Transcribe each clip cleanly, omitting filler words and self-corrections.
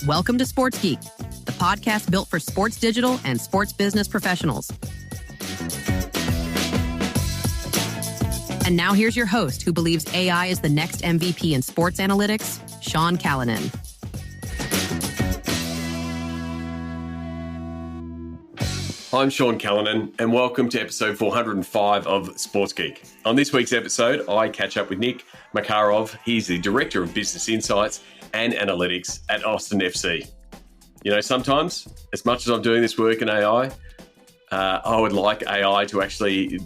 Welcome to Sports Geek, the podcast built for sports digital and sports business professionals. And now here's your host who believes AI is the next MVP in sports analytics, Sean Callanan. I'm Sean Callanan, and welcome to episode 405 of Sports Geek. On this week's episode, I catch up with Nick Makarov. He's the Director of Business Insights and Analytics at Austin FC. You know, sometimes, as much as I'm doing this work in AI, I would like AI to actually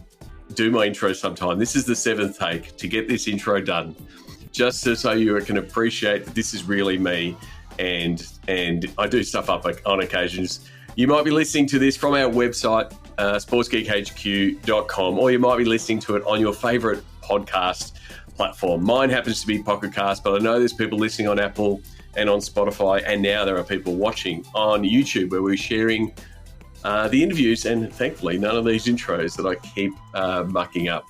do my intro sometime. This is the seventh take to get this intro done, just so you can appreciate that this is really me, and I do stuff up on occasions. You might be listening to this from our website, sportsgeekhq.com, or you might be listening to it on your favorite podcast platform. Mine happens to be Pocket Cast, but I know there's people listening on Apple and on Spotify, and now there are people watching on YouTube where we're sharing the interviews and thankfully none of these intros that I keep mucking up.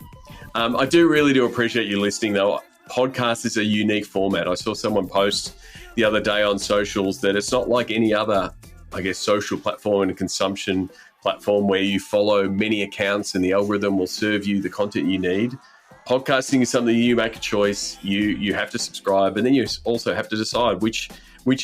I really do appreciate you listening, though. Podcast is a unique format. I saw someone post the other day on socials that it's not like any other, I guess, social platform and consumption platform where you follow many accounts and the algorithm will serve you the content you need. Podcasting is something you make a choice. You have to subscribe, and then you also have to decide which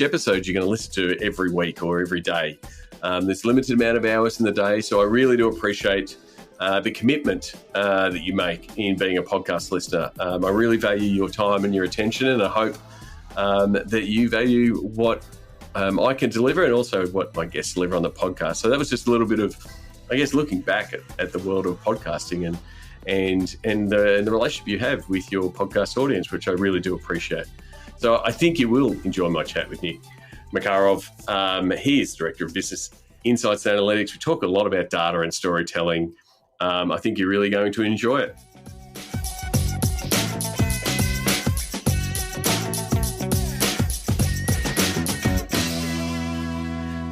episodes you're going to listen to every week or every day. There's a limited amount of hours in the day, so I really do appreciate the commitment that you make in being a podcast listener. I really value your time and your attention, and I hope that you value what I can deliver and also what my guests deliver on the podcast. So that was just a little bit of, I guess, looking back at the world of podcasting and the relationship you have with your podcast audience, which I really do appreciate. So I think you will enjoy my chat with Nick Makarov. He is Director of Business Insights and Analytics. We talk a lot about data and storytelling. I think you're really going to enjoy it.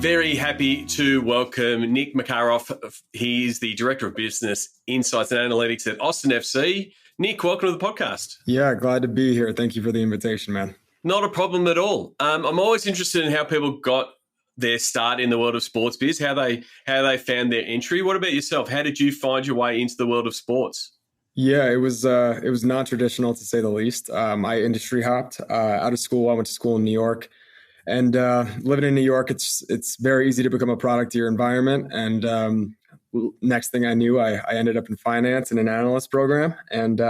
Very happy to welcome Nick Makarov. He's the Director of Business Insights and Analytics at Austin FC. Nick, welcome to the podcast. Yeah, glad to be here. Thank you for the invitation, man. Not a problem at all. I'm always interested in how people got their start in the world of sports biz, how they found their entry. What about yourself? How did you find your way into the world of sports? Yeah, it was not traditional, to say the least. I industry hopped out of school. I went to school in New York. And living in New York, it's very easy to become a product of your environment. And next thing I knew, I ended up in finance in an analyst program. And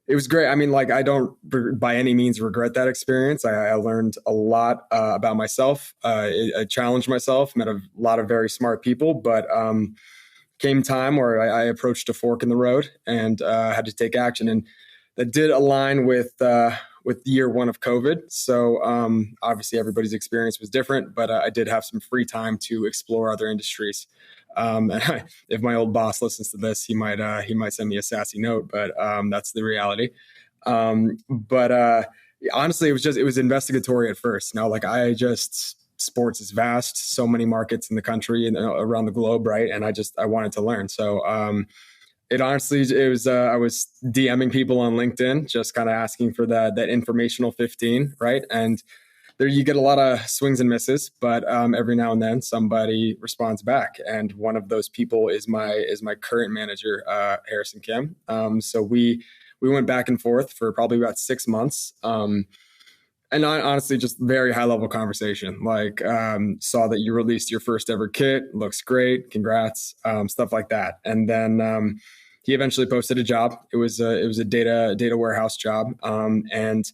it was great. I mean, like, I don't by any means regret that experience. I learned a lot about myself. I challenged myself, met a lot of very smart people. But came time where I approached a fork in the road and had to take action. And that did align with year one of COVID. So obviously everybody's experience was different, but I did have some free time to explore other industries. And if my old boss listens to this, he might send me a sassy note, but that's the reality. But honestly, it was investigatory at first. Now, like, sports is vast, so many markets in the country and around the globe, right? And I wanted to learn. So it was I was DMing people on LinkedIn, just kind of asking for that informational 15, right? And there you get a lot of swings and misses, but every now and then somebody responds back. And one of those people is my current manager, Harrison Kim. So we went back and forth for probably about 6 months. And honestly, just very high level conversation, like saw that you released your first ever kit. Looks great. Congrats. Stuff like that. And then he eventually posted a job. It was a data warehouse job. And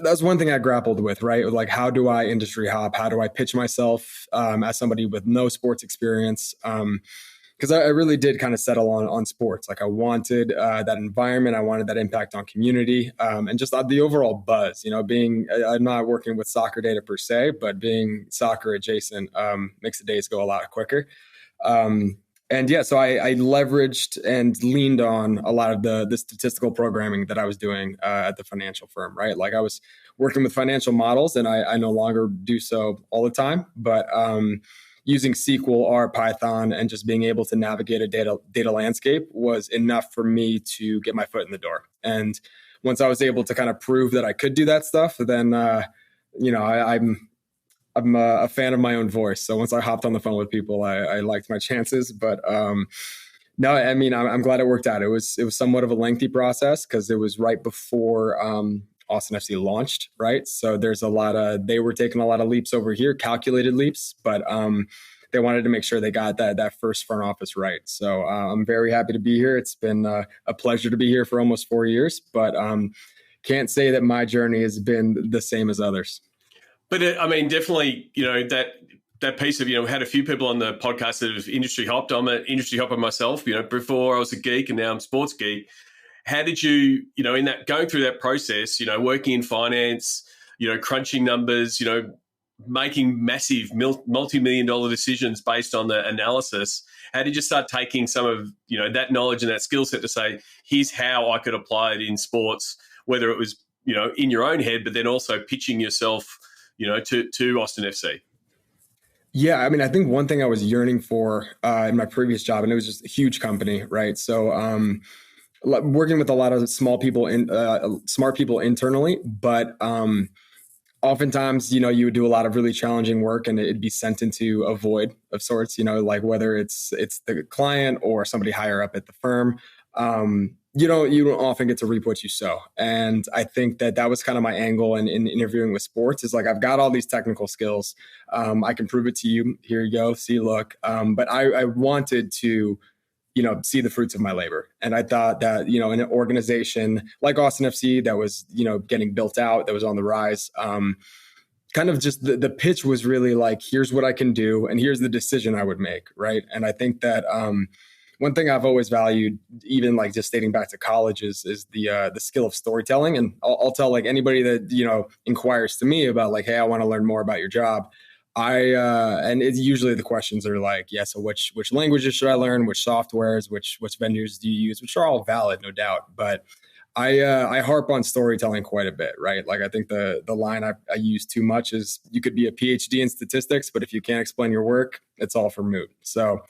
that's one thing I grappled with, right? Like, how do I industry hop? How do I pitch myself as somebody with no sports experience? Because I really did kind of settle on sports. Like, I wanted that environment. I wanted that impact on community and just the overall buzz, I'm not working with soccer data per se, but being soccer adjacent makes the days go a lot quicker. And yeah, so I leveraged and leaned on a lot of the statistical programming that I was doing at the financial firm, right? Like, I was working with financial models, and I no longer do so all the time, but using SQL, R, Python, and just being able to navigate a data landscape was enough for me to get my foot in the door. And once I was able to kind of prove that I could do that stuff, then I'm a fan of my own voice. So once I hopped on the phone with people, I liked my chances. But no, I mean, I'm glad it worked out. It was somewhat of a lengthy process because it was right before Austin FC launched, right? So they were taking a lot of leaps over here, calculated leaps, but they wanted to make sure they got that first front office right. So I'm very happy to be here. It's been a pleasure to be here for almost 4 years, but can't say that my journey has been the same as others. But I mean, definitely, that piece of, had a few people on the podcast that have industry hopped. I'm an industry hopper myself. Before I was a geek and now I'm sports geek. How did you, in that going through that process, working in finance, crunching numbers, making massive multi-million dollar decisions based on the analysis? How did you start taking some of, that knowledge and that skill set to say, here's how I could apply it in sports, whether it was, in your own head, but then also pitching yourself, to Austin FC? Yeah, I mean, I think one thing I was yearning for in my previous job, and it was just a huge company, right? So working with a lot of smart people internally, but oftentimes, you would do a lot of really challenging work and it'd be sent into a void of sorts, like whether it's the client or somebody higher up at the firm. You don't often get to reap what you sow. And I think that was kind of my angle in interviewing with sports is like, I've got all these technical skills. I can prove it to you. Here you go. See, look. But I wanted to, see the fruits of my labor. And I thought that, in an organization like Austin FC that was, getting built out, that was on the rise, kind of just the pitch was really like, here's what I can do. And here's the decision I would make. Right. And I think that, one thing I've always valued, even like just dating back to college, is the skill of storytelling. And I'll tell like anybody that inquires to me about like, hey, I want to learn more about your job. And it's usually the questions are like, yeah, so which languages should I learn? Which softwares? Which vendors do you use? Which are all valid, no doubt. But I harp on storytelling quite a bit, right? Like I think the line I use too much is you could be a PhD in statistics, but if you can't explain your work, it's all for moot. So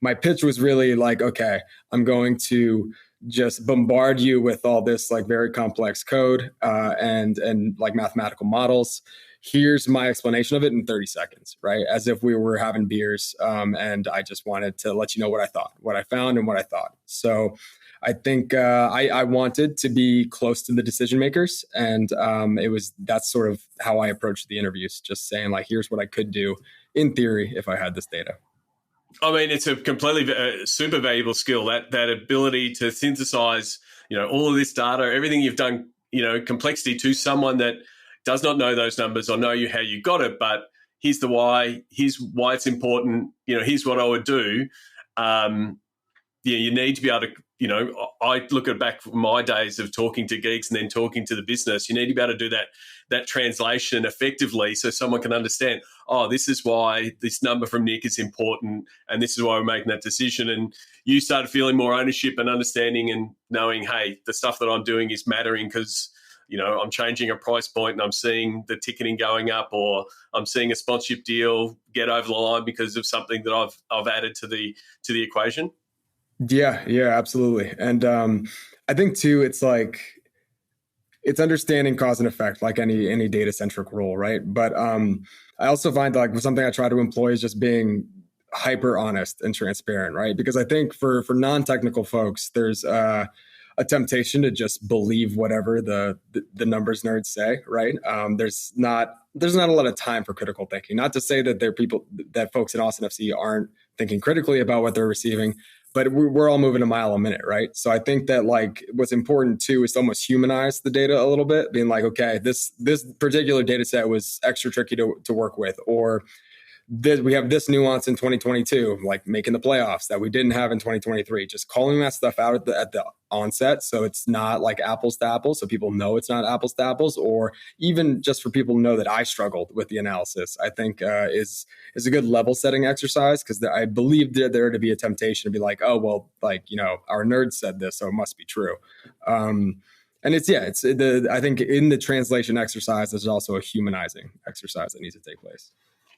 my pitch was really like, okay, I'm going to just bombard you with all this like very complex code and like mathematical models. Here's my explanation of it in 30 seconds, right? As if we were having beers. And I just wanted to let you know what I thought, what I found and what I thought. So I think I wanted to be close to the decision makers. And that's sort of how I approached the interviews, just saying like, here's what I could do in theory if I had this data. I mean, it's a completely super valuable skill, that ability to synthesize, all of this data, everything you've done, complexity to someone that does not know those numbers or know how you got it, but here's the why, here's why it's important, here's what I would do. You need to be able to, I look at back from my days of talking to geeks and then talking to the business. You need to be able to do that translation effectively so someone can understand, oh, this is why this number from Nick is important and this is why we're making that decision. And you started feeling more ownership and understanding and knowing, hey, the stuff that I'm doing is mattering because, I'm changing a price point and I'm seeing the ticketing going up, or I'm seeing a sponsorship deal get over the line because of something that I've added to the equation. Yeah, absolutely. And I think too, it's like, it's understanding cause and effect, like any data centric role, right? But I also find like something I try to employ is just being hyper honest and transparent, right? Because I think for non-technical folks, there's a temptation to just believe whatever the numbers nerds say, right? There's not a lot of time for critical thinking. Not to say that folks in Austin FC aren't thinking critically about what they're receiving, but we're all moving a mile a minute, right? So I think that like what's important too is to almost humanize the data a little bit, being like, okay, this particular data set was extra tricky to work with, or we have this nuance in 2022, like making the playoffs that we didn't have in 2023. Just calling that stuff out at the onset, so it's not like apples to apples, so people know it's not apples to apples, or even just for people to know that I struggled with the analysis. I think is a good level setting exercise, because I believe there to be a temptation to be like, oh well, like our nerds said this, so it must be true. And I think in the translation exercise, there's also a humanizing exercise that needs to take place.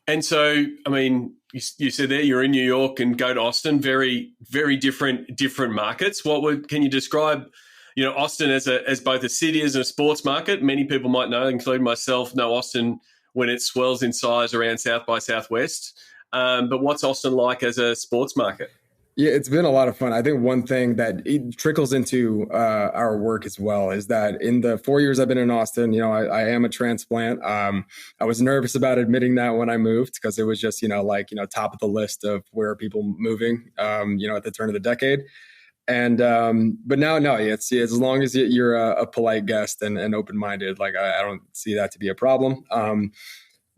And so, I mean, you said there you're in New York and go to Austin, very, very different markets. Can you describe, Austin as both a city, as a sports market? Many people might know, including myself, know Austin when it swells in size around South by Southwest. But what's Austin like as a sports market? Yeah, it's been a lot of fun. I think one thing that it trickles into our work as well is that in the 4 years I've been in Austin, I am a transplant. I was nervous about admitting that when I moved because it was just, top of the list of where are people moving, at the turn of the decade. And but now, no, it's as long as you're a polite guest and open-minded, like I don't see that to be a problem.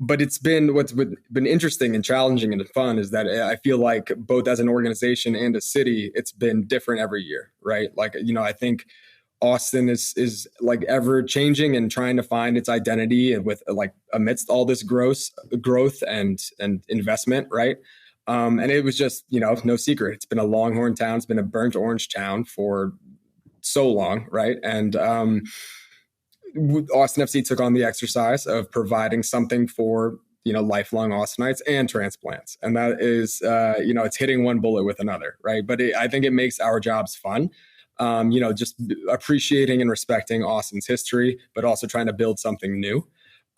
But what's been interesting and challenging and fun is that I feel like both as an organization and a city, it's been different every year, right? Like, I think Austin is like ever changing and trying to find its identity and with like amidst all this growth and investment, right? And it was just, no secret. It's been a Longhorn town. It's been a burnt orange town for so long, right? And Austin FC took on the exercise of providing something for, lifelong Austinites and transplants. And that is, it's hitting one bullet with another, right? But I think it makes our jobs fun. Just appreciating and respecting Austin's history, but also trying to build something new.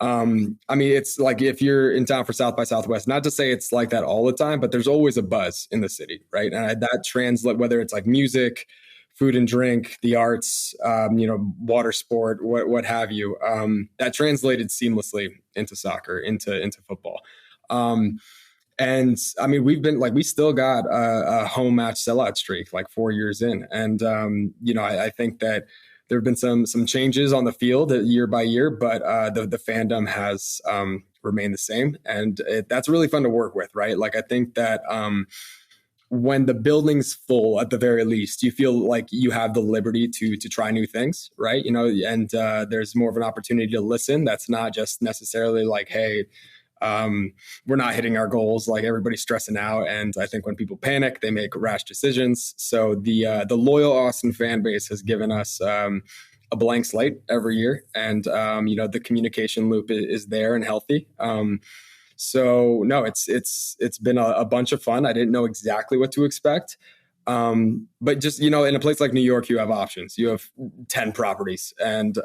It's like if you're in town for South by Southwest, not to say it's like that all the time, but there's always a buzz in the city, right? And that translate, whether it's like music, food and drink, the arts, water sport, what have you, that translated seamlessly into soccer, into football. We still got a home match sellout streak, like 4 years in. And, I think that there have been some changes on the field year by year, but the fandom has remained the same. And that's really fun to work with, right? Like, I think that when the building's full, at the very least, you feel like you have the liberty to try new things, right? And there's more of an opportunity to listen. That's not just necessarily like, hey, we're not hitting our goals, like everybody's stressing out. And I think when people panic, they make rash decisions. So the loyal Austin fan base has given us a blank slate every year. And, the communication loop is there and healthy. So no, it's been a bunch of fun. I didn't know exactly what to expect. But just, in a place like New York, you have options. You have 10 properties. And,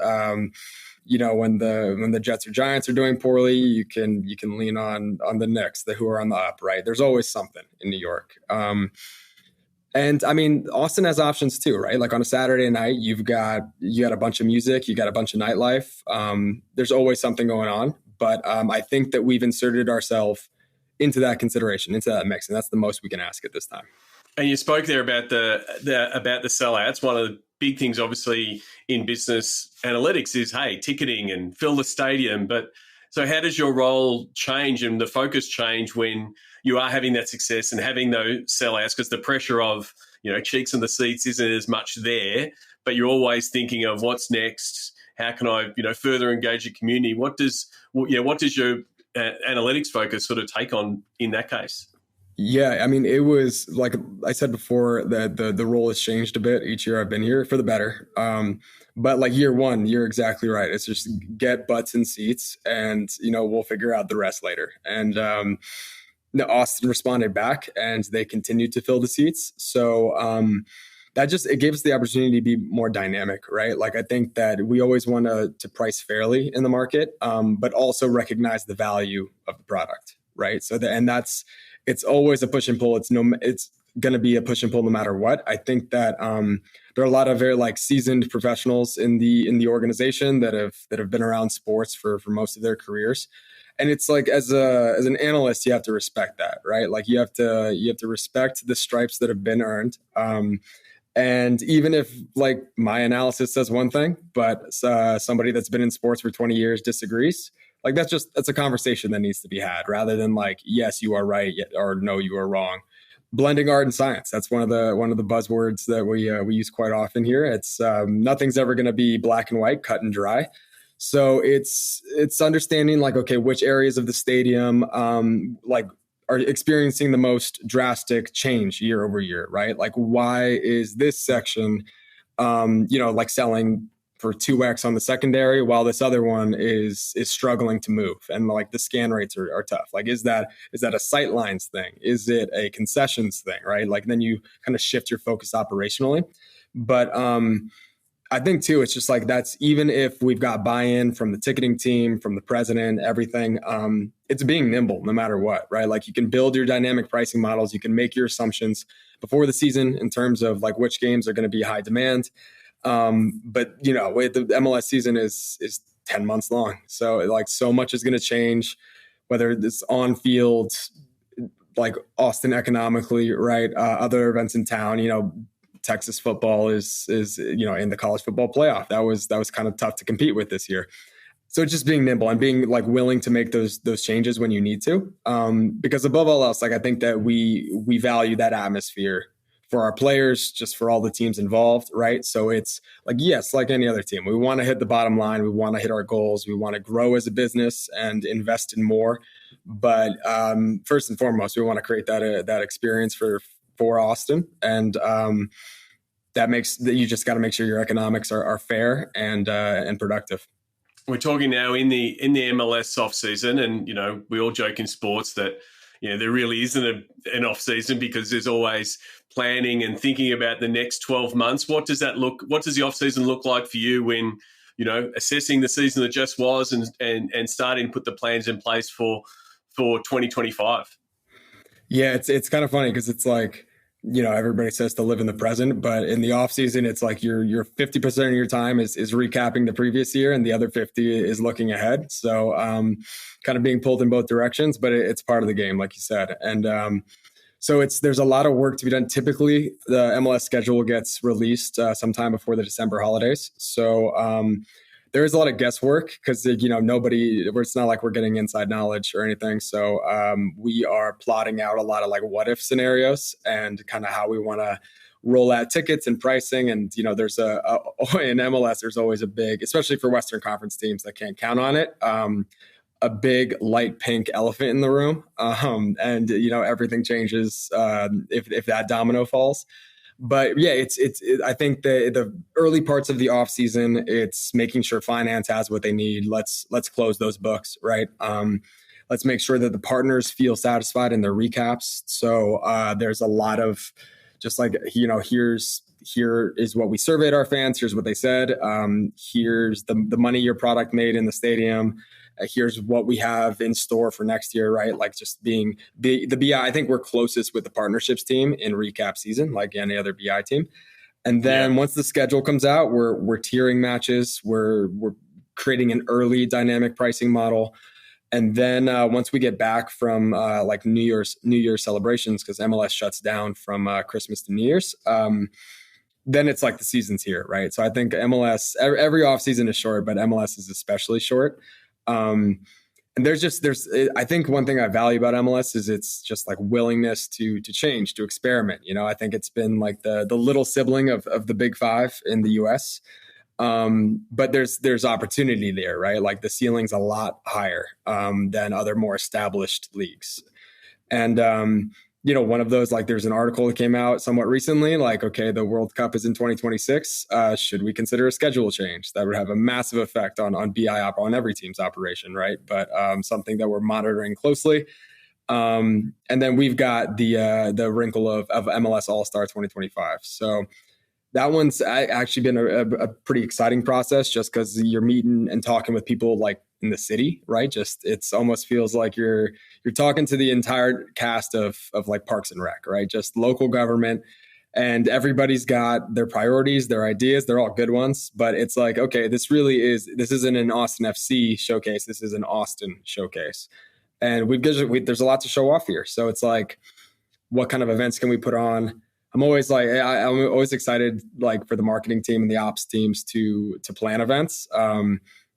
when the Jets or Giants are doing poorly, you can lean on the Knicks, who are on the up, right? There's always something in New York. And Austin has options too, right? Like on a Saturday night, you got a bunch of music, you got a bunch of nightlife. There's always something going on. But I think that we've inserted ourselves into that consideration, into that mix, and that's the most we can ask at this time. And you spoke there about the sellouts. One of the big things, obviously, in business analytics is, hey, ticketing and fill the stadium. But so how does your role change and the focus change when you are having that success and having those sellouts? Because the pressure of, cheeks in the seats isn't as much there, but you're always thinking of what's next. How can I, further engage the community? What does your analytics focus sort of take on in that case? Yeah, it was like I said before that the role has changed a bit each year I've been here for the better. But like year one, you're exactly right. It's just get butts in seats, and we'll figure out the rest later. And Austin responded back, and they continued to fill the seats. So it gave us the opportunity to be more dynamic, right? Like I think that we always want to price fairly in the market, but also recognize the value of the product, right? So it's always a push and pull. It's going to be a push and pull no matter what. I think that there are a lot of very seasoned professionals in the organization that have been around sports for most of their careers. And it's like as an analyst, you have to respect that, right? Like you have to respect the stripes that have been earned. And even if my analysis says one thing, but somebody that's been in sports for 20 years disagrees, that's a conversation that needs to be had rather than yes, you are right, or no, you are wrong. Blending art and science. That's one of the buzzwords that we use quite often here. It's nothing's ever going to be black and white, cut and dry. So it's understanding which areas of the stadium are experiencing the most drastic change year over year, right? Like, why is this section, selling for 2x on the secondary while this other one is struggling to move? And the scan rates are tough. Is that a sight lines thing? Is it a concessions thing, right? Then you kind of shift your focus operationally. But I think too, it's just like that's even if we've got buy-in from the ticketing team, from the president, everything, it's being nimble no matter what, right? Like you can build your dynamic pricing models, you can make your assumptions before the season in terms of like which games are going to be high demand. But you know, the MLS season is 10 months long. So like so much is going to change, whether it's on field, like Austin economically, right? Other events in town, you know, Texas football is you know in the college football playoff. That was kind of tough to compete with this year. So just being nimble and being like willing to make those changes when you need to, because above all else, like I think that we value that atmosphere for our players, just for all the teams involved, right? So it's like yes, like any other team, we want to hit the bottom line, we want to hit our goals, we want to grow as a business and invest in more. But first and foremost, we want to create that experience for Austin, and that makes that you just got to make sure your economics are fair and productive. We're talking now in the MLS off season, and you know we all joke in sports that you know there really isn't an off season because there's always planning and thinking about the next 12 months. What does the off season look like for you when you know assessing the season that just was and starting to put the plans in place for 2025? Yeah, it's kind of funny because it's like, you know, everybody says to live in the present, but in the off season, it's like your 50% of your time is recapping the previous year, and the other 50 is looking ahead. So, kind of being pulled in both directions, but it's part of the game, like you said. And so there's a lot of work to be done. Typically, the MLS schedule gets released sometime before the December holidays. So there is a lot of guesswork because you know it's not like we're getting inside knowledge or anything. So we are plotting out a lot of like what if scenarios and kind of how we want to roll out tickets and pricing. And you know, there's in MLS there's always a big, especially for Western Conference teams that can't count on it, a big light pink elephant in the room, and you know everything changes if that domino falls. But yeah, I think the early parts of the off season, it's making sure finance has what they need. Let's close those books, right? Let's make sure that the partners feel satisfied in their recaps. So there's a lot of just like, you know, here is what we surveyed our fans. Here's what they said. Here's the money your product made in the stadium. Here's what we have in store for next year, right? Like just being the BI, I think we're closest with the partnerships team in recap season, like any other BI team. And then once the schedule comes out, we're tiering matches. We're creating an early dynamic pricing model. And then once we get back from like New Year's celebrations, because MLS shuts down from Christmas to New Year's, then it's like the season's here, right? So I think MLS, every offseason is short, but MLS is especially short. And I think one thing I value about MLS is it's just like willingness to change, to experiment. You know, I think it's been like the little sibling of the Big Five in the US. But there's opportunity there, right? Like the ceiling's a lot higher than other more established leagues. And you know, one of those, like there's an article that came out somewhat recently, like, okay, the World Cup is in 2026. Should we consider a schedule change? That would have a massive effect on on every team's operation, right? But something that we're monitoring closely. And then we've got the wrinkle of MLS All-Star 2025. So that one's actually been a pretty exciting process just because you're meeting and talking with people like in the city, right? Just it's almost feels like you're talking to the entire cast of like Parks and Rec, right? Just local government, and everybody's got their priorities, their ideas. They're all good ones, but it's like, okay, this isn't an Austin FC showcase. This is an Austin showcase, and there's a lot to show off here. So it's like, what kind of events can we put on? I'm always excited like for the marketing team and the ops teams to plan events.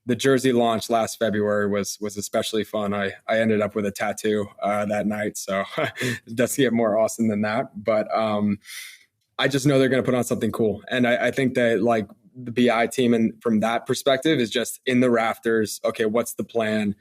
The jersey launch last February was especially fun. I ended up with a tattoo that night, so it doesn't get more awesome than that. But I just know they're going to put on something cool, and I think that like the BI team, and from that perspective, is just in the rafters. Okay, what's the plan?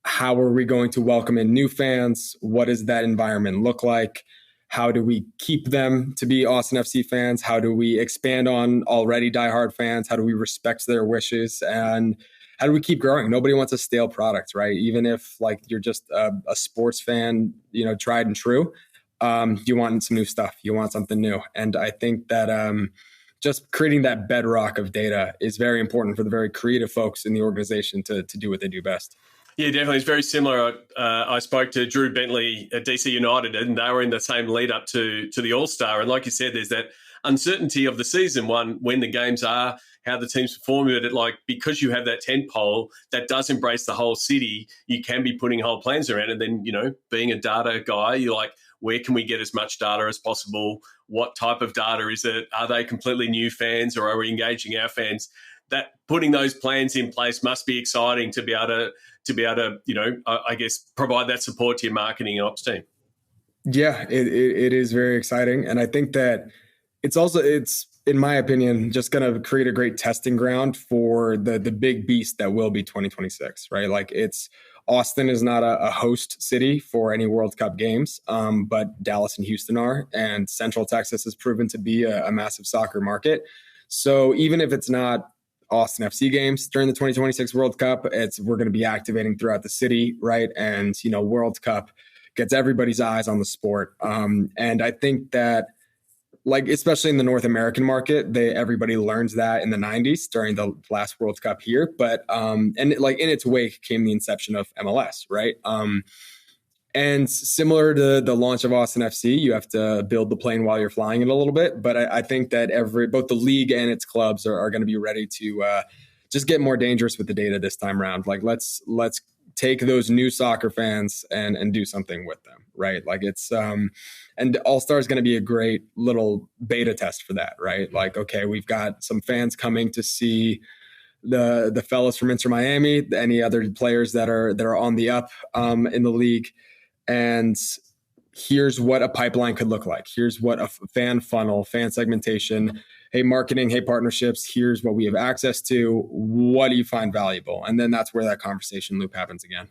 How are we going to welcome in new fans? What does that environment look like? How do we keep them to be Austin FC fans? How do we expand on already diehard fans? How do we respect their wishes? And how do we keep growing? Nobody wants a stale product, right? Even if like you're just a sports fan, you know, tried and true, you want some new stuff. You want something new. And I think that just creating that bedrock of data is very important for the very creative folks in the organization to do what they do best. Yeah, definitely. It's very similar. I spoke to Drew Bentley at DC United, and they were in the same lead up to the All-Star. And like you said, there's that uncertainty of the season, when the games are, how the teams perform. But because you have that tent pole that does embrace the whole city, you can be putting whole plans around. And then, being a data guy, you're like, where can we get as much data as possible? What type of data is it? Are they completely new fans, or are we engaging our fans? That putting those plans in place must be exciting to be able to, I guess, provide that support to your marketing and ops team. Yeah, it is very exciting. And I think that it's in my opinion, just going to create a great testing ground for the big beast that will be 2026, right? Like Austin is not a host city for any World Cup games, but Dallas and Houston are, and Central Texas has proven to be a massive soccer market. So even if it's not Austin FC games during the 2026 World Cup, we're going to be activating throughout the city, right? And, World Cup gets everybody's eyes on the sport. And I think that, like, especially in the North American market, everybody learns that in the 90s during the last World Cup here. But, and in its wake came the inception of MLS, right? And similar to the launch of Austin FC, you have to build the plane while you're flying it a little bit. But I think that both the league and its clubs are going to be ready to just get more dangerous with the data this time around. Like, let's take those new soccer fans and do something with them, right? Like, it's and All-Star is going to be a great little beta test for that, right? Like, okay, we've got some fans coming to see the fellas from Inter Miami, any other players that are on the up in the league. And here's what a pipeline could look like. Here's what a fan funnel, fan segmentation, hey, marketing, hey, partnerships, here's what we have access to. What do you find valuable? And then that's where that conversation loop happens again.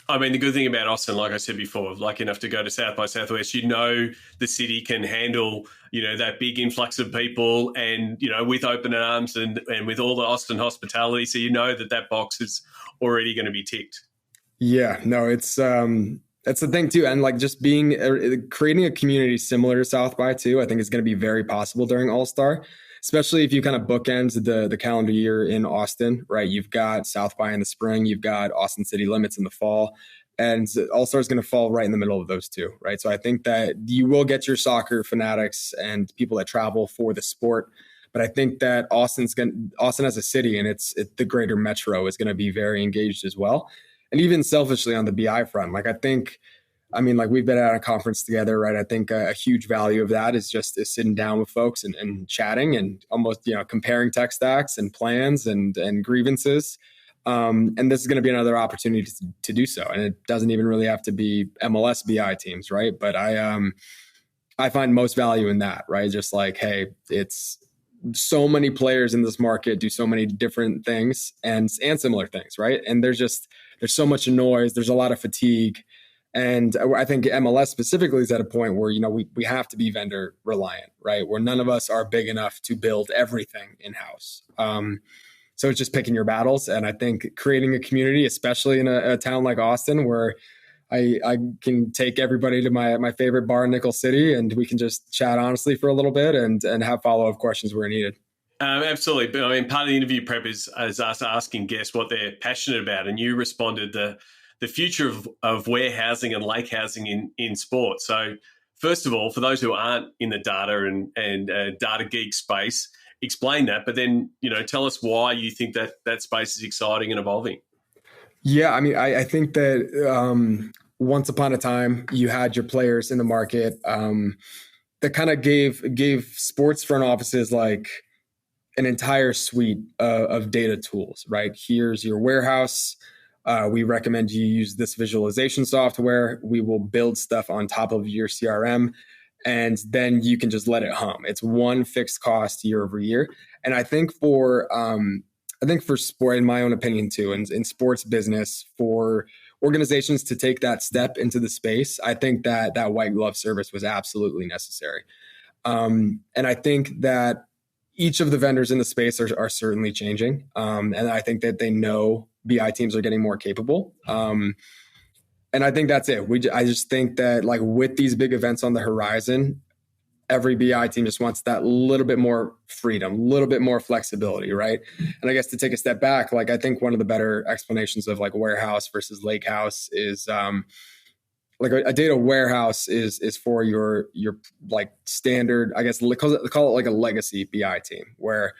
I mean, the good thing about Austin, like I said before, lucky enough to go to South by Southwest, the city can handle, that big influx of people and, with open arms and with all the Austin hospitality. So that box is already going to be ticked. Yeah, no, that's the thing too. And like just creating a community similar to South by too, I think is going to be very possible during All-Star, especially if you kind of bookend the calendar year in Austin, right? You've got South by in the spring, you've got Austin City Limits in the fall, and All-Star is going to fall right in the middle of those two, right? So I think that you will get your soccer fanatics and people that travel for the sport. But I think that Austin as a city and the greater metro is going to be very engaged as well. And even selfishly on the BI front, we've been at a conference together, right? I think a huge value of that is sitting down with folks and chatting and almost, comparing tech stacks and plans and grievances. And this is going to be another opportunity to do so. And it doesn't even really have to be MLS BI teams, right? But I find most value in that, right? Just like, hey, it's so many players in this market do so many different things and similar things, right? And there's so much noise, there's a lot of fatigue. And I think MLS specifically is at a point where, we have to be vendor reliant, right? Where none of us are big enough to build everything in-house. So it's just picking your battles. And I think creating a community, especially in a town like Austin, where I can take everybody to my favorite bar in Nickel City and we can just chat honestly for a little bit and have follow-up questions where needed. Absolutely. But part of the interview prep is us asking guests what they're passionate about. And you responded the future of warehousing and lake housing in sport. So first of all, for those who aren't in the data and data geek space, explain that. But then, tell us why you think that space is exciting and evolving. Yeah, I think that once upon a time, you had your players in the market that kind of gave sports front offices like an entire suite of data tools, right? Here's your warehouse. We recommend you use this visualization software. We will build stuff on top of your CRM, and then you can just let it hum. It's one fixed cost year over year. And I think for sport, in my own opinion too, and in sports business, for organizations to take that step into the space, I think that white glove service was absolutely necessary. And I think that each of the vendors in the space are certainly changing. And I think that they know BI teams are getting more capable. And I think that's it. I just think that like with these big events on the horizon, every BI team just wants that little bit more freedom, a little bit more flexibility, right? And I guess to take a step back, like I think one of the better explanations of like warehouse versus lakehouse is like a data warehouse is for your like standard, I guess, call it like a legacy BI team, where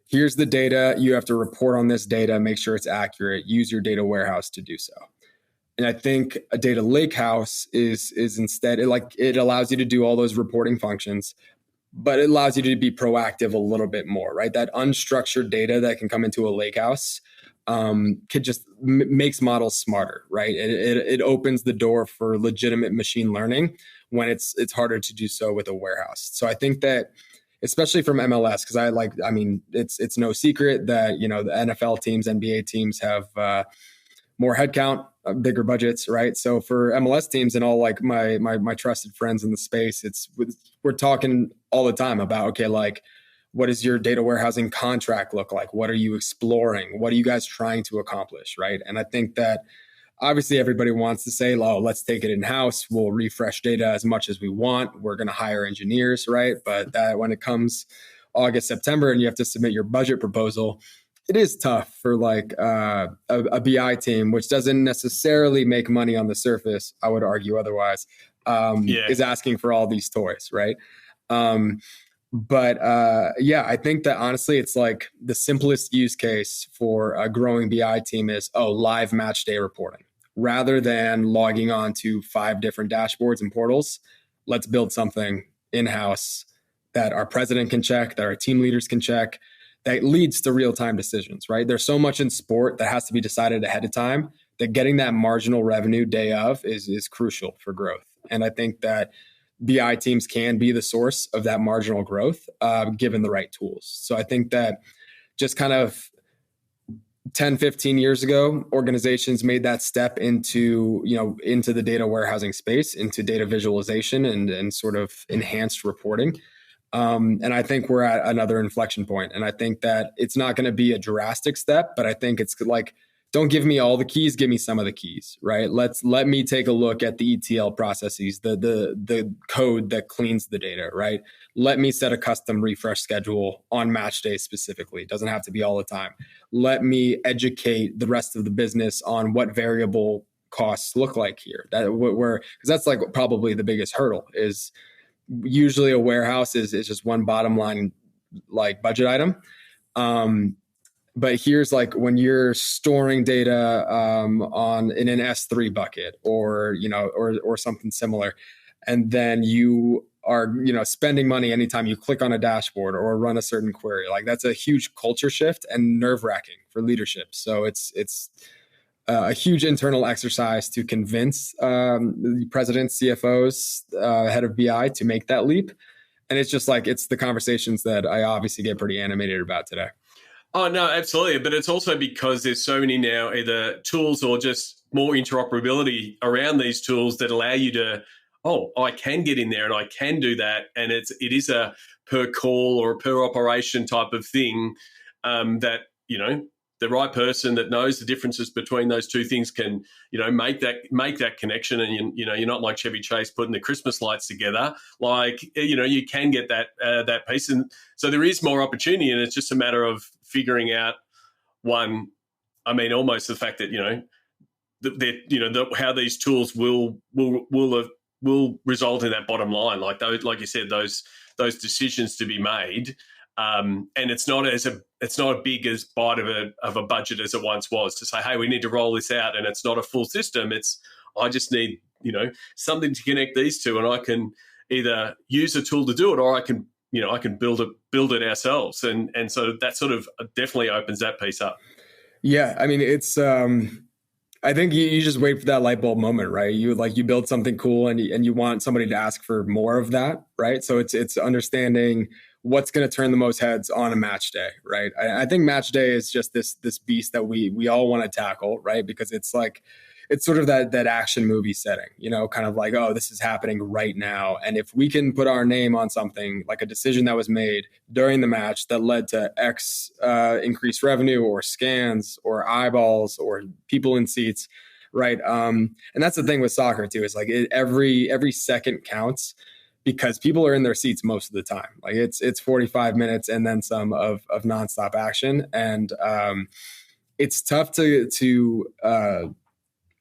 here's the data, you have to report on this data, make sure it's accurate, use your data warehouse to do so. And I think a data lakehouse is instead it allows you to do all those reporting functions, but it allows you to be proactive a little bit more, right? That unstructured data that can come into a lakehouse could just makes models smarter, right? It opens the door for legitimate machine learning when it's harder to do so with a warehouse. So I think that, especially from MLS, because I mean, it's no secret that, you know, the NFL teams, NBA teams have more headcount, bigger budgets, right? So for MLS teams and all like my trusted friends in the space, we're talking all the time about, okay, like, what does your data warehousing contract look like? What are you exploring? What are you guys trying to accomplish, right? And I think that obviously everybody wants to say, oh, let's take it in-house. We'll refresh data as much as we want. We're going to hire engineers, right? But that when it comes August, September, and you have to submit your budget proposal, it is tough for like a BI team, which doesn't necessarily make money on the surface, I would argue otherwise, is asking for all these toys, right? But I think that honestly, it's like the simplest use case for a growing BI team is, live match day reporting. Rather than logging on to 5 different dashboards and portals, let's build something in-house that our president can check, that our team leaders can check, that leads to real-time decisions, right? There's so much in sport that has to be decided ahead of time that getting that marginal revenue day of is crucial for growth. And I think that BI teams can be the source of that marginal growth, given the right tools. So I think that just kind of 10, 15 years ago, organizations made that step into the data warehousing space, into data visualization and sort of enhanced reporting. And I think we're at another inflection point. And I think that it's not going to be a drastic step, but I think it's like, don't give me all the keys, give me some of the keys, right? Let me take a look at the ETL processes, the code that cleans the data, right? Let me set a custom refresh schedule on match day specifically. It doesn't have to be all the time. Let me educate the rest of the business on what variable costs look like here. Because that's like probably the biggest hurdle is usually a warehouse is just one bottom line like budget item. But here's like when you're storing data in an S3 bucket or something similar, and then you are spending money anytime you click on a dashboard or run a certain query. Like that's a huge culture shift and nerve-wracking for leadership. So it's a huge internal exercise to convince the presidents, CFOs, head of BI to make that leap. And it's just like it's the conversations that I obviously get pretty animated about today. Oh, no, absolutely. But it's also because there's so many now either tools or just more interoperability around these tools that allow you to, I can get in there and I can do that. And it is a per call or a per operation type of thing that, the right person that knows the differences between those two things can, make that connection. And, you're not like Chevy Chase putting the Christmas lights together. Like, you can get that piece. And so there is more opportunity, and it's just a matter of figuring out almost the fact that, how these tools will result in that bottom line. Like those, like you said, those decisions to be made. And it's not as big as bite of a budget as it once was to say, hey, we need to roll this out, and it's not a full system. I just need something to connect these two, and I can either use a tool to do it, or I can build it ourselves, and so that sort of definitely opens that piece up. Yeah, I mean it's. I think you just wait for that light bulb moment, right? You build something cool, and you want somebody to ask for more of that, right? So it's understanding what's going to turn the most heads on a match day, right? I think match day is just this beast that we all want to tackle, right? Because it's sort of that action movie setting, kind of like, this is happening right now. And if we can put our name on something like a decision that was made during the match that led to X increased revenue or scans or eyeballs or people in seats, right? And that's the thing with soccer too, is like every second counts. because people are in their seats most of the time. Like it's 45 minutes and then some of nonstop action. And it's tough to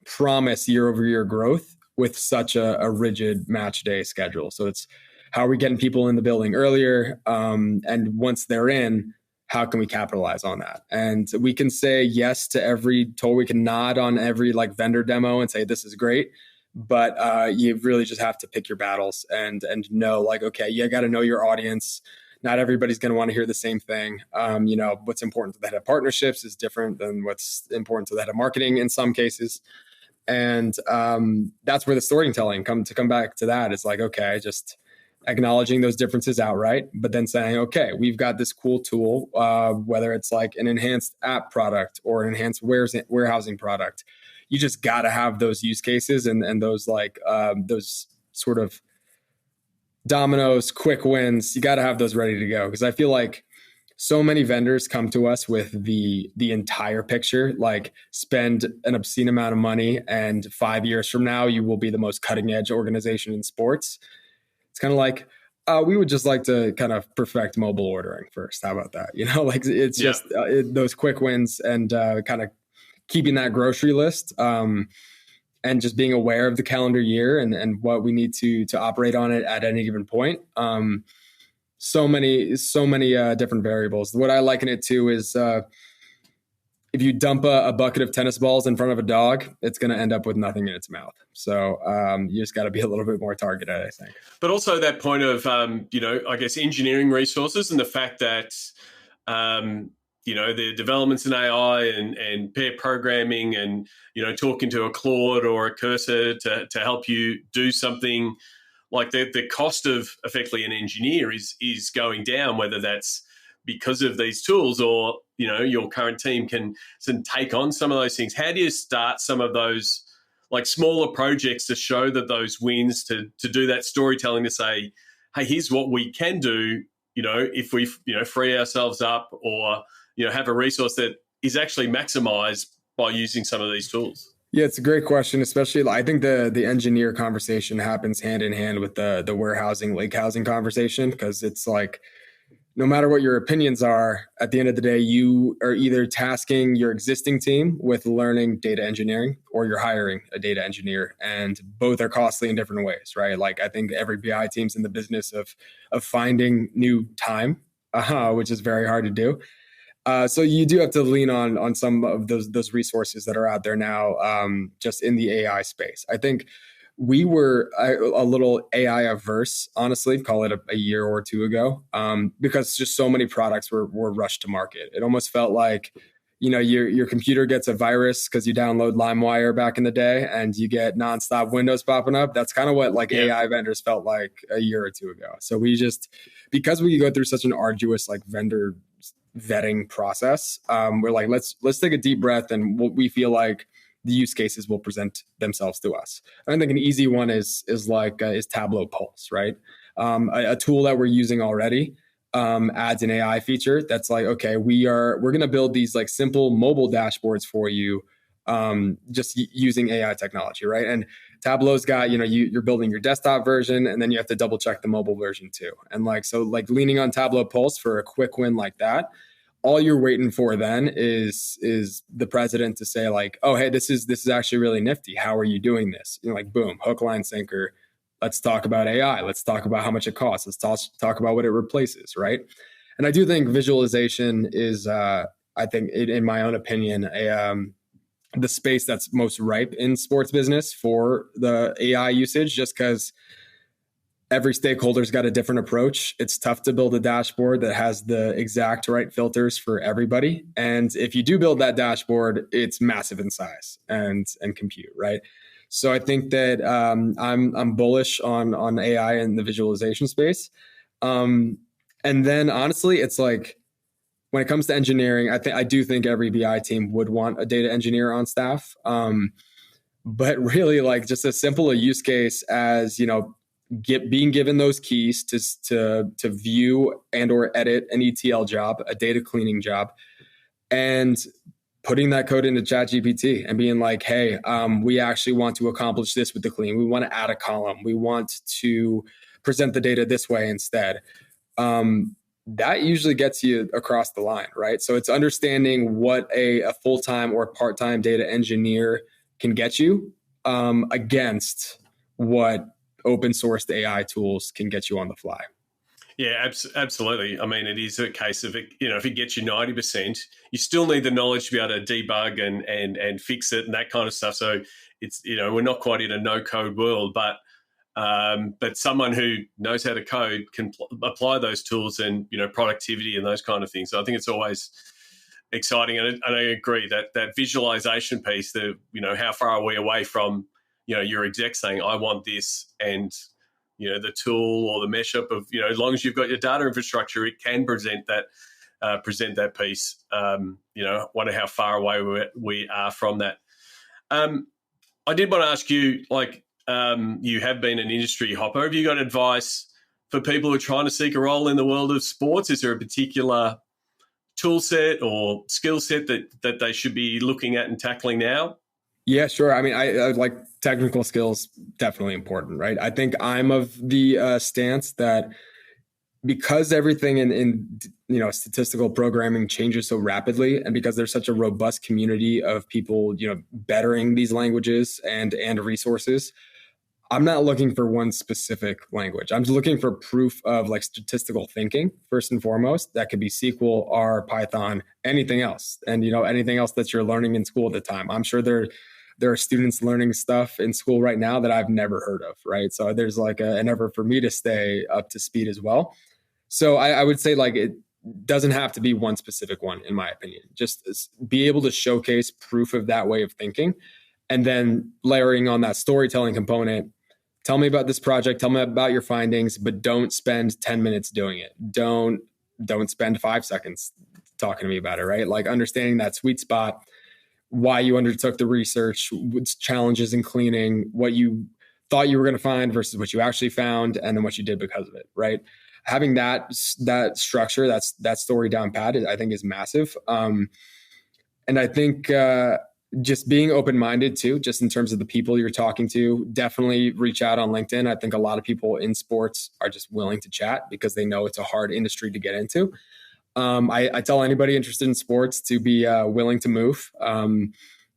promise year over year growth with such a rigid match day schedule. So it's how are we getting people in the building earlier? And once they're in, how can we capitalize on that? And we can say yes to every tool. We can nod on every like vendor demo and say, this is great. But you really just have to pick your battles and know like, okay, you got to know your audience. Not everybody's going to want to hear the same thing. What's important to the head of partnerships is different than what's important to the head of marketing in some cases. And that's where the storytelling come back to that. It's like, okay, just acknowledging those differences outright, but then saying, okay, we've got this cool tool, whether it's like an enhanced app product or an enhanced warehousing product. You just got to have those use cases and those like those sort of dominoes, quick wins. You got to have those ready to go. Because I feel like so many vendors come to us with the entire picture, like spend an obscene amount of money and 5 years from now, you will be the most cutting edge organization in sports. It's kind of like, we would just like to kind of perfect mobile ordering first. How about that? Like it's just those quick wins and kind of keeping that grocery list and just being aware of the calendar year and what we need to operate on it at any given point. So many different variables. What I liken it to is if you dump a bucket of tennis balls in front of a dog, it's going to end up with nothing in its mouth. So you just got to be a little bit more targeted, I think. But also that point of, I guess engineering resources and the fact that, the developments in AI and pair programming and, talking to a Claude or a Cursor to help you do something. Like the cost of effectively an engineer is going down, whether that's because of these tools or, your current team can take on some of those things. How do you start some of those like smaller projects to show that those wins, to do that storytelling, to say, hey, here's what we can do, if we, free ourselves up or, have a resource that is actually maximized by using some of these tools? Yeah, it's a great question, especially I think the engineer conversation happens hand in hand with the warehousing, lake housing conversation, because it's like, no matter what your opinions are, at the end of the day, you are either tasking your existing team with learning data engineering or you're hiring a data engineer, and both are costly in different ways, right? Like I think every BI team's in the business of finding new time, which is very hard to do. So you do have to lean on some of those resources that are out there now, just in the AI space. I think we were a little AI averse, honestly, call it a year or two ago, because just so many products were rushed to market. It almost felt like, your computer gets a virus because you download LimeWire back in the day and you get nonstop Windows popping up. That's kind of what AI vendors felt like a year or two ago. So because we go through such an arduous vendor vetting process, we're like, let's take a deep breath, and we feel like the use cases will present themselves to us. I think an easy one is Tableau Pulse, right? A tool that we're using already adds an AI feature that's like, okay, we're going to build these simple mobile dashboards for you, just using AI technology, right? And Tableau's got, you're building your desktop version, and then you have to double check the mobile version too. And leaning on Tableau Pulse for a quick win like that, all you're waiting for then is the president to say oh, hey, this is actually really nifty. How are you doing this? Boom, hook, line, sinker. Let's talk about AI. Let's talk about how much it costs. Let's talk about what it replaces, right? And I do think visualization is, I think, in my own opinion, the space that's most ripe in sports business for the AI usage, just because every stakeholder's got a different approach. It's tough to build a dashboard that has the exact right filters for everybody. And if you do build that dashboard, it's massive in size and compute, right? So I think that I'm bullish on AI in the visualization space. And then honestly, it's when it comes to engineering, I do think every BI team would want a data engineer on staff. But really, just as simple a use case as being given those keys to view and or edit an ETL job, a data cleaning job, and putting that code into ChatGPT and being like, hey, we actually want to accomplish this with the clean. We want to add a column. We want to present the data this way instead. That usually gets you across the line, right? So it's understanding what a full-time or part-time data engineer can get you against what open sourced AI tools can get you on the fly. Yeah, absolutely. I mean, it is a case of it. If it gets you 90%, you still need the knowledge to be able to debug and fix it and that kind of stuff. So it's we're not quite in a no-code world, but someone who knows how to code can apply those tools and productivity and those kind of things. So I think it's always exciting, and I agree that visualization piece. How far are we away from your exec saying, "I want this," and the tool or the mesh up of as long as you've got your data infrastructure, it can present that piece. Wonder how far away we are from that. I did want to ask you, you have been an industry hopper. Have you got advice for people who are trying to seek a role in the world of sports? Is there a particular tool set or skill set that they should be looking at and tackling now? Yeah, sure. I mean, I like technical skills, definitely important, right? I think I'm of the stance that because everything in statistical programming changes so rapidly, and because there's such a robust community of people bettering these languages and resources, I'm not looking for one specific language. I'm just looking for proof of statistical thinking first and foremost. That could be SQL, R, Python, anything else, and anything else that you're learning in school at the time. I'm sure there are students learning stuff in school right now that I've never heard of, right? So there's an effort for me to stay up to speed as well. So I would say it doesn't have to be one specific one, in my opinion. Just be able to showcase proof of that way of thinking, and then layering on that storytelling component. Tell me about this project. Tell me about your findings, but don't spend 10 minutes doing it. Don't spend 5 seconds talking to me about it, right? Understanding that sweet spot, why you undertook the research, what's challenges in cleaning, what you thought you were going to find versus what you actually found, and then what you did because of it, right? Having that structure, that story down pat, I think is massive. And I think just being open-minded too, just in terms of the people you're talking to, definitely reach out on LinkedIn. I think a lot of people in sports are just willing to chat because they know it's a hard industry to get into. I tell anybody interested in sports to be willing to move.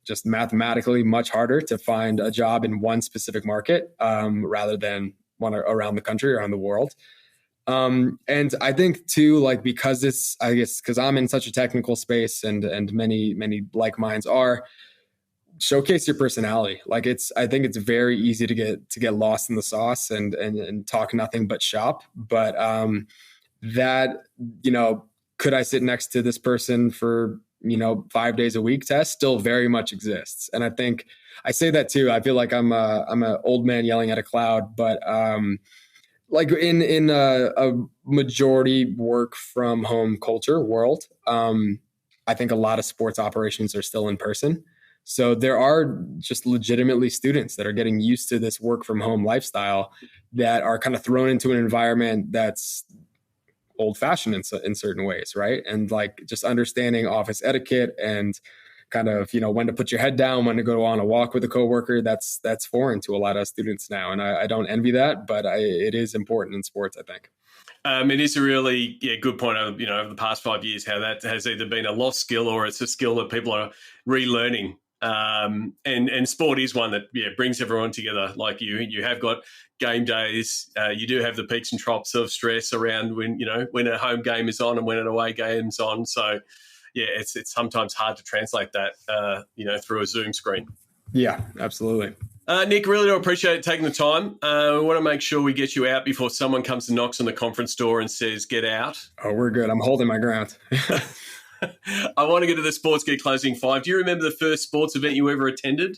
Just mathematically much harder to find a job in one specific market rather than one around the country or around the world. And I think too, because I'm in such a technical space and many like minds are, showcase your personality. I think it's very easy to get lost in the sauce and talk nothing but shop. But could I sit next to this person for 5 days a week test still very much exists. And I think I say that too. I feel like I'm an old man yelling at a cloud, but in a majority work from home culture world, I think a lot of sports operations are still in person. So there are just legitimately students that are getting used to this work from home lifestyle that are kind of thrown into an environment that's old fashioned in certain ways. Right. And just understanding office etiquette and kind of, when to put your head down, when to go on a walk with a coworker, that's foreign to a lot of students now. And I don't envy that, but it is important in sports, I think. It is a really good point over the past 5 years, how that has either been a lost skill or it's a skill that people are relearning. And sport is one that brings everyone together. Like you have got game days, you do have the peaks and troughs of stress around when a home game is on and when an away game's on. So it's sometimes hard to translate that through a Zoom screen. Yeah, absolutely. Nick, really do appreciate taking the time. We want to make sure we get you out before someone comes and knocks on the conference door and says, "Get out." Oh, we're good. I'm holding my ground. I want to get to the Sports Geek Closing 5. Do you remember the first sports event you ever attended?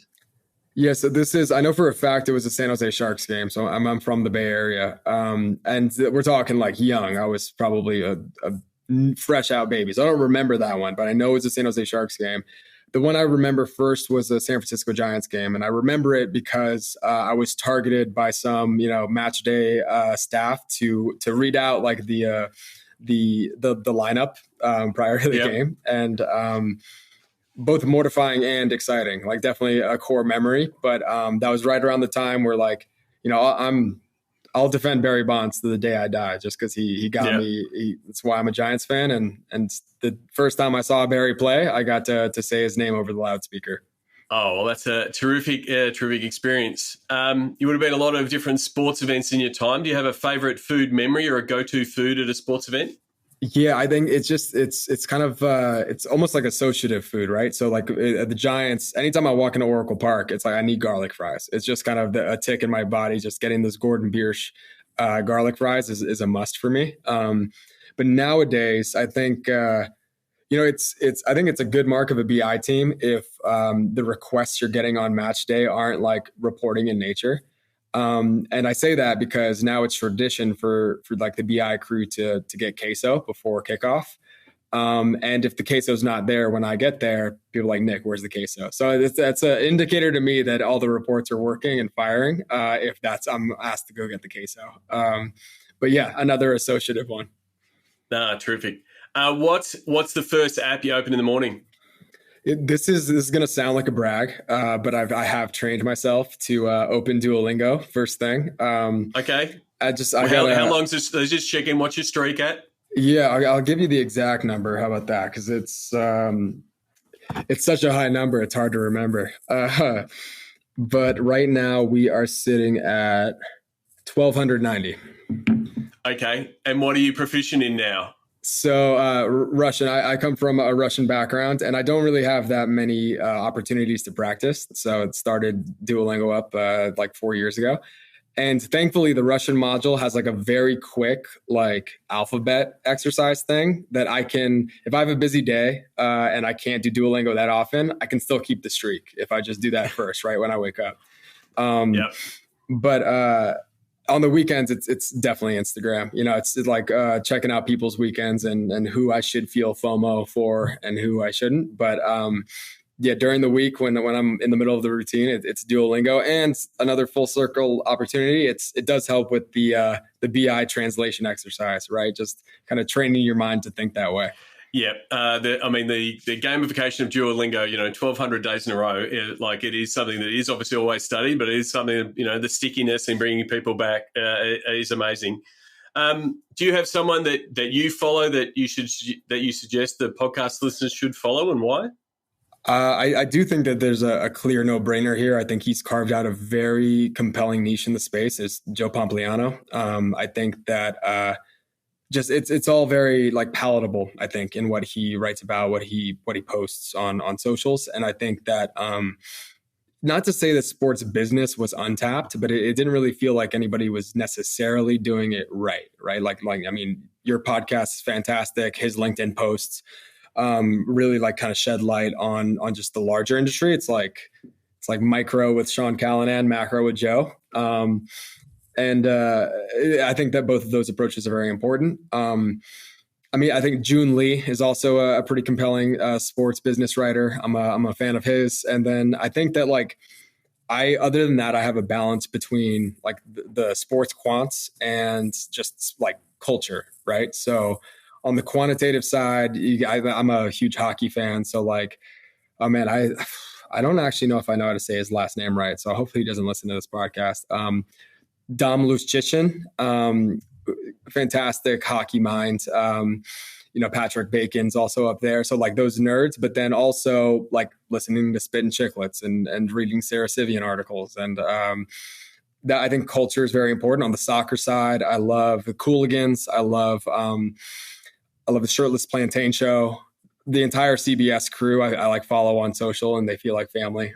Yeah, so I know for a fact it was a San Jose Sharks game. So I'm from the Bay Area. And we're talking young. I was probably a fresh out baby. So I don't remember that one, but I know it was a San Jose Sharks game. The one I remember first was the San Francisco Giants game. And I remember it because I was targeted by some, match day staff to read out the lineup prior to the game, and both mortifying and exciting. Definitely a core memory, but that was right around the time where I'm I'll defend Barry Bonds to the day I die, just because he got Yeah. me. That's why I'm a Giants fan. And the first time I saw Barry play, I got to say his name over the loudspeaker. Oh, well, that's a terrific experience. You would have been a lot of different sports events in your time. Do you have a favorite food memory or a go-to food at a sports event? Yeah, I think it's kind of it's almost like associative food, right? So like at the Giants, anytime I walk into Oracle Park, it's like I need garlic fries. It's just kind of a tick in my body. Just getting those Gordon Biersch garlic fries is a must for me. But nowadays, I think I think it's a good mark of a BI team if the requests you're getting on match day aren't like reporting in nature. And I say that because now it's tradition for like the BI crew to get queso before kickoff. And if the queso's not there when I get there, people are like, Nick, where's the queso? So that's an indicator to me that all the reports are working and firing. If I'm asked to go get the queso. But yeah, another associative one. Terrific. What's the first app you open in the morning? This is going to sound like a brag, but I have trained myself to open Duolingo first thing. Okay. How long is this? Let's just check in. What's your streak at? Yeah, I'll give you the exact number. How about that? Because it's such a high number, it's hard to remember. But right now we are sitting at 1,290. Okay. And what are you proficient in now? So Russian, I come from a Russian background, and I don't really have that many opportunities to practice. So it started Duolingo up like 4 years ago. And thankfully, the Russian module has like a very quick like alphabet exercise thing that I can, if I have a busy day and I can't do Duolingo that often, I can still keep the streak if I just do that first, right, when I wake up. Yeah. But on the weekends, it's definitely Instagram. It's like checking out people's weekends and who I should feel FOMO for and who I shouldn't. But yeah, during the week when I'm in the middle of the routine, it's Duolingo. And another full circle opportunity, it does help with the BI translation exercise, right? Just kind of training your mind to think that way. Yeah, the gamification of Duolingo, 1,200 days in a row, it is something that is obviously always studied, but it is something, the stickiness and bringing people back is amazing. Do you have someone that you follow that you suggest the podcast listeners should follow, and why? I do think that there's a clear no-brainer here. I think he's carved out a very compelling niche in the space. Is Joe Pompliano. I think that it's all very like palatable, I think, in what he writes about, what he posts on socials. And I think that not to say that sports business was untapped, but it didn't really feel like anybody was necessarily doing it right. Like I mean, your podcast is fantastic. His LinkedIn posts really like kind of shed light on just the larger industry. It's like micro with Sean Callanan, macro with Joe. And I think that both of those approaches are very important. I mean, I think June Lee is also a pretty compelling sports business writer. I'm a fan of his. And then I think that other than that, I have a balance between like the sports quants and just like culture, right? So on the quantitative side, I'm a huge hockey fan. So like, oh man, I don't actually know if I know how to say his last name right. So hopefully he doesn't listen to this podcast. Dom Luszczyszyn, fantastic hockey mind. Patrick Bacon's also up there. So like those nerds, but then also like listening to Spit and Chicklets and reading Sarah Sivian articles. And that I think culture is very important. On the soccer side, I love the Cooligans. I love the Shirtless Plantain Show. The entire CBS crew I like follow on social, and they feel like family.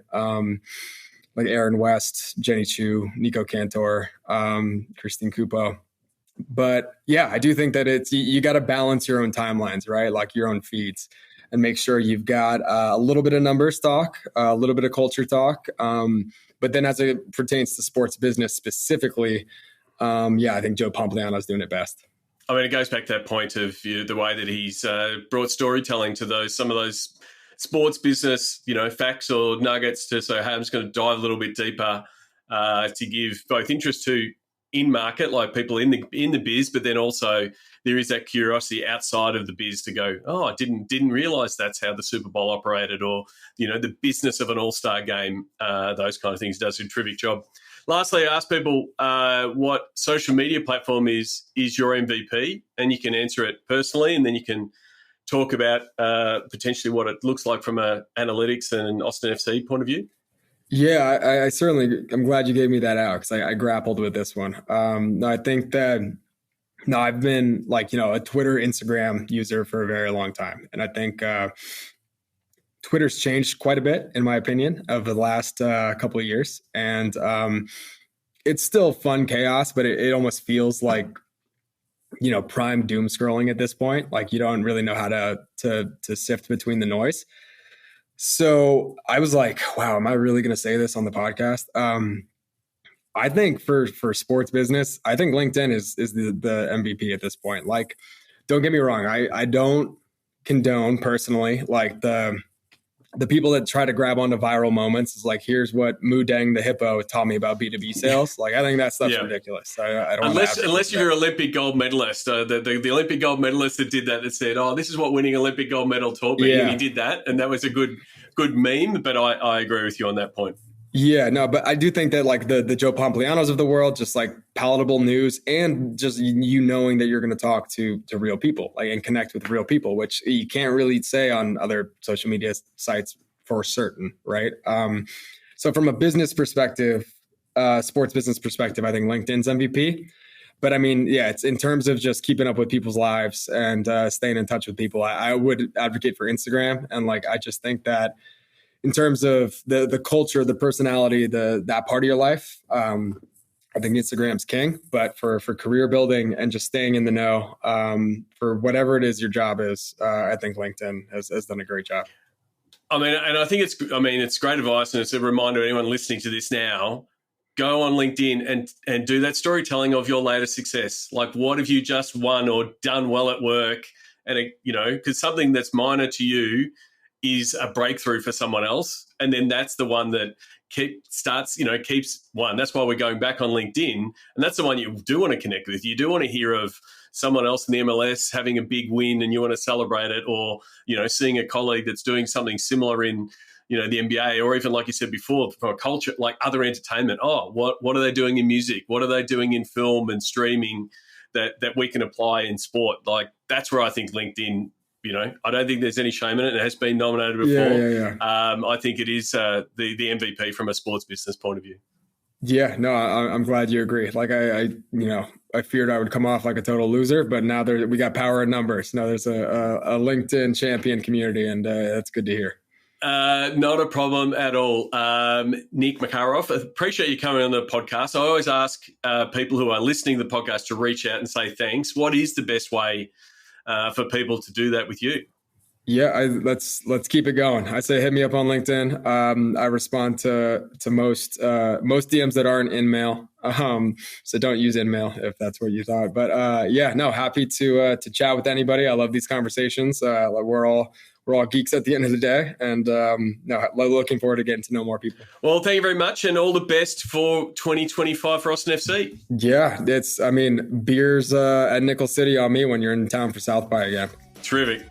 Like Aaron West, Jenny Chu, Nico Cantor, Christine Cupo. But yeah, I do think that you got to balance your own timelines, right? Like your own feeds, and make sure you've got a little bit of numbers talk, a little bit of culture talk. But then as it pertains to sports business specifically, I think Joe Pompliano is doing it best. I mean, it goes back to that point of the way that he's brought storytelling to some of those sports business, facts or nuggets to say, hey, I'm just going to dive a little bit deeper to give both interest to in market, like people in the biz, but then also there is that curiosity outside of the biz to go, oh, I didn't realize that's how the Super Bowl operated, or the business of an all-star game, those kind of things. Does a terrific job. Lastly, I ask people what social media platform is your MVP, and you can answer it personally, and then you can talk about potentially what it looks like from a analytics and Austin FC point of view. Yeah, I'm glad you gave me that out, because I grappled with this one. No, I think that, I've been a Twitter, Instagram user for a very long time. And I think Twitter's changed quite a bit, in my opinion, over the last couple of years. And it's still fun chaos, but it almost feels like, prime doom scrolling at this point. Like, you don't really know how to sift between the noise. So I was like, wow, am I really going to say this on the podcast? I think for sports business, I think LinkedIn is the MVP at this point. Like, don't get me wrong. I don't condone personally, like the people that try to grab onto viral moments is like, here's what Mu Deng the hippo taught me about B2B sales. Like, I think that stuff's ridiculous. I don't unless you're an Olympic gold medalist. The Olympic gold medalist that did that said, oh, this is what winning Olympic gold medal taught me. Yeah. He did that, and that was a good meme. But I agree with you on that point. Yeah, no, but I do think that like the Joe Pomplianos of the world, just like palatable news, and just knowing that you're going to talk to real people, like, and connect with real people, which you can't really say on other social media sites for certain, right? So from a business perspective, sports business perspective, I think LinkedIn's MVP. But I mean, yeah, it's in terms of just keeping up with people's lives and staying in touch with people. I would advocate for Instagram, and like I just think that, in terms of the culture, the personality, that part of your life, I think Instagram's king. But for career building and just staying in the know, for whatever it is your job is, I think LinkedIn has done a great job. I mean, and I think it's great advice, and it's a reminder to anyone listening to this now. Go on LinkedIn and do that storytelling of your latest success. Like, what have you just won or done well at work? And because something that's minor to you is a breakthrough for someone else. And then that's the one that keeps one. That's why we're going back on LinkedIn. And that's the one you do want to connect with. You do want to hear of someone else in the MLS having a big win and you want to celebrate it, or, seeing a colleague that's doing something similar in, the NBA, or even, like you said before, from a culture, like other entertainment. Oh, what are they doing in music? What are they doing in film and streaming that we can apply in sport? Like, that's where I think LinkedIn, I don't think there's any shame in it. It has been nominated before. Yeah. I think it is the MVP from a sports business point of view. Yeah, no, I'm glad you agree. Like I feared I would come off like a total loser, but now we got power in numbers. Now there's a LinkedIn champion community, and that's good to hear. Not a problem at all. Nick Makarov, appreciate you coming on the podcast. I always ask people who are listening to the podcast to reach out and say thanks. What is the best way for people to do that with you? Yeah, let's keep it going. I say hit me up on LinkedIn. I respond to most DMs that aren't in mail. So don't use InMail if that's what you thought. But happy to chat with anybody. I love these conversations. We're all geeks at the end of the day, and looking forward to getting to know more people. Well, thank you very much, and all the best for 2025 for Austin FC. Yeah, beers at Nickel City on me when you're in town for South by again. Terrific.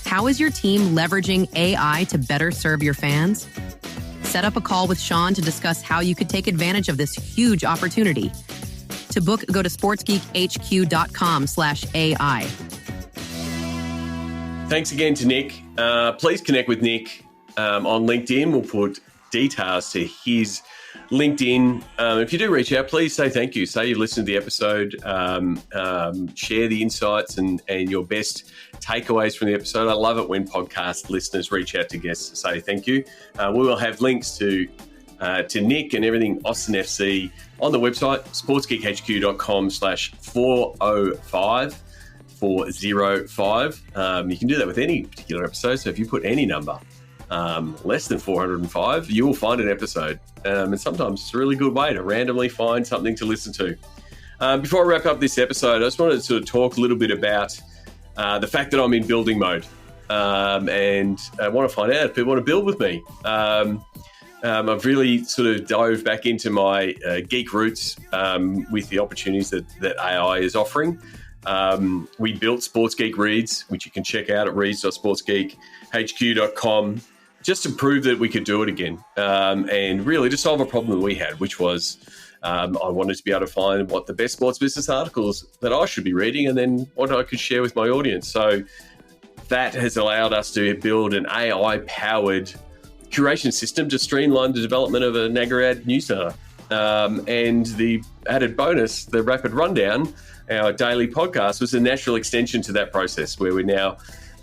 How is your team leveraging AI to better serve your fans? Set up a call with Sean to discuss how you could take advantage of this huge opportunity. To book, go to sportsgeekhq.com/AI. Thanks again to Nick. Please connect with Nick on LinkedIn. We'll put details to his LinkedIn. If you do reach out, please say thank you. Say you listened to the episode. Share the insights and your best takeaways from the episode. I love it when podcast listeners reach out to guests to say thank you. We will have links to Nick and everything Austin FC on the website, sportsgeekhq.com/405. 405. You can do that with any particular episode. So if you put any number less than 405, you will find an episode. And sometimes it's a really good way to randomly find something to listen to. Before I wrap up this episode, I just wanted to sort of talk a little bit about the fact that I'm in building mode. And I want to find out if people want to build with me. I've really sort of dove back into my geek roots with the opportunities that AI is offering. We built Sports Geek Reads, which you can check out at reads.sportsgeekhq.com, just to prove that we could do it again, and really to solve a problem that we had, which was I wanted to be able to find what the best sports business articles that I should be reading and then what I could share with my audience. So that has allowed us to build an AI-powered curation system to streamline the development of a Nagarad newsletter. And the added bonus, the Rapid Rundown, our daily podcast, was a natural extension to that process, where we now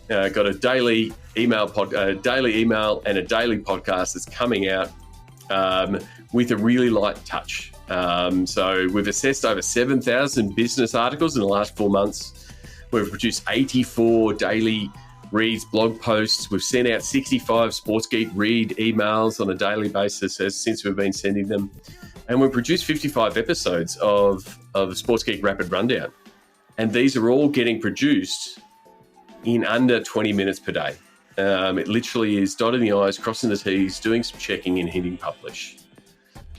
got a daily email and a daily podcast that's coming out with a really light touch. So we've assessed over 7,000 business articles in the last 4 months. We've produced 84 daily reads, blog posts. We've sent out 65 Sports Geek Read emails on a daily basis since we've been sending them. And we've produced 55 episodes of the Sports Geek Rapid Rundown. And these are all getting produced in under 20 minutes per day. It literally is dotting the I's, crossing the T's, doing some checking and hitting publish.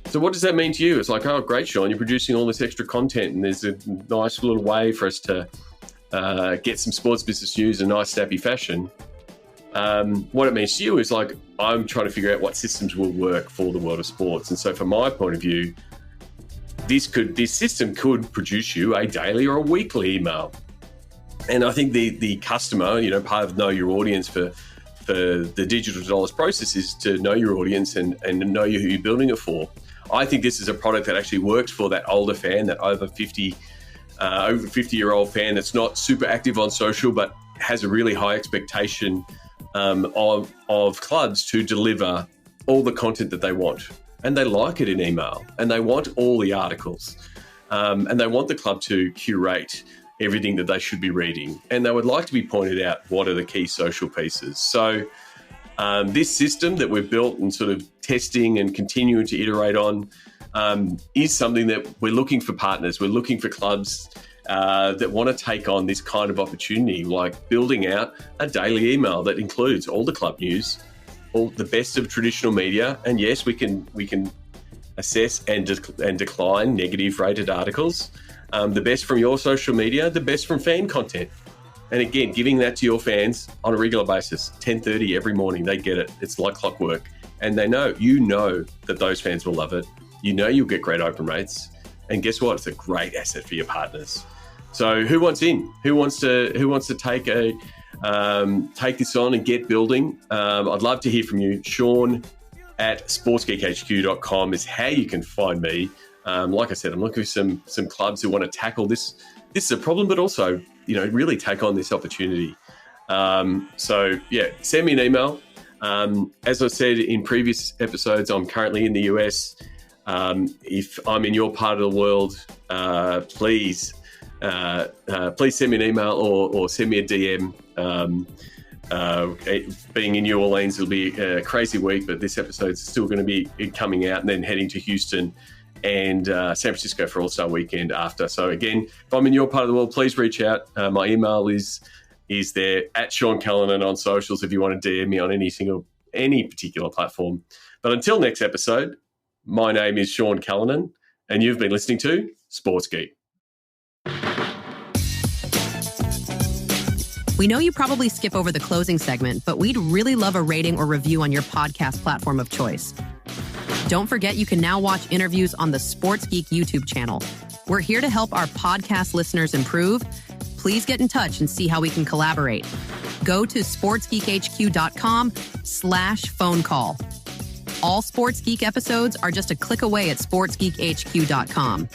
So what does that mean to you? It's like, oh, great, Sean, you're producing all this extra content, and there's a nice little way for us to get some sports business news in a nice, snappy fashion. What it means to you is, like, I'm trying to figure out what systems will work for the world of sports. And so from my point of view, this system could produce you a daily or a weekly email. And I think the customer, part of know your audience for the Digital Dollars process is to know your audience and know who you're building it for. I think this is a product that actually works for that older fan, that over 50-year-old fan that's not super active on social, but has a really high expectation of clubs to deliver all the content that they want. And they like it in email, and they want all the articles, and they want the club to curate everything that they should be reading. And they would like to be pointed out what are the key social pieces. So this system that we've built and sort of testing and continuing to iterate on is something that we're looking for partners. We're looking for clubs that want to take on this kind of opportunity, like building out a daily email that includes all the club news, all the best of traditional media. And yes, we can assess and decline negative rated articles, the best from your social media, the best from fan content. And again, giving that to your fans on a regular basis, 10:30 every morning, they get it. It's like clockwork. And they know, that those fans will love it. You'll get great open rates. And guess what? It's a great asset for your partners. So who wants in? Who wants to take this on and get building? I'd love to hear from you. Sean at sportsgeekhq.com is how you can find me. Like I said, I'm looking for some clubs who want to tackle this. This is a problem, but also, really take on this opportunity. So yeah, send me an email. As I said in previous episodes, I'm currently in the US. If I'm in your part of the world, please send me an email or send me a DM. Being in New Orleans, it'll be a crazy week, but this episode's still going to be coming out, and then heading to Houston and San Francisco for All-Star Weekend after. So again, if I'm in your part of the world, please reach out. My email is there at Sean Callanan on socials if you want to DM me on any particular platform. But until next episode, my name is Sean Callanan, and you've been listening to Sports Geek. We know you probably skip over the closing segment, but we'd really love a rating or review on your podcast platform of choice. Don't forget, you can now watch interviews on the Sports Geek YouTube channel. We're here to help our podcast listeners improve. Please get in touch and see how we can collaborate. Go to sportsgeekhq.com/phone call. All Sports Geek episodes are just a click away at sportsgeekhq.com.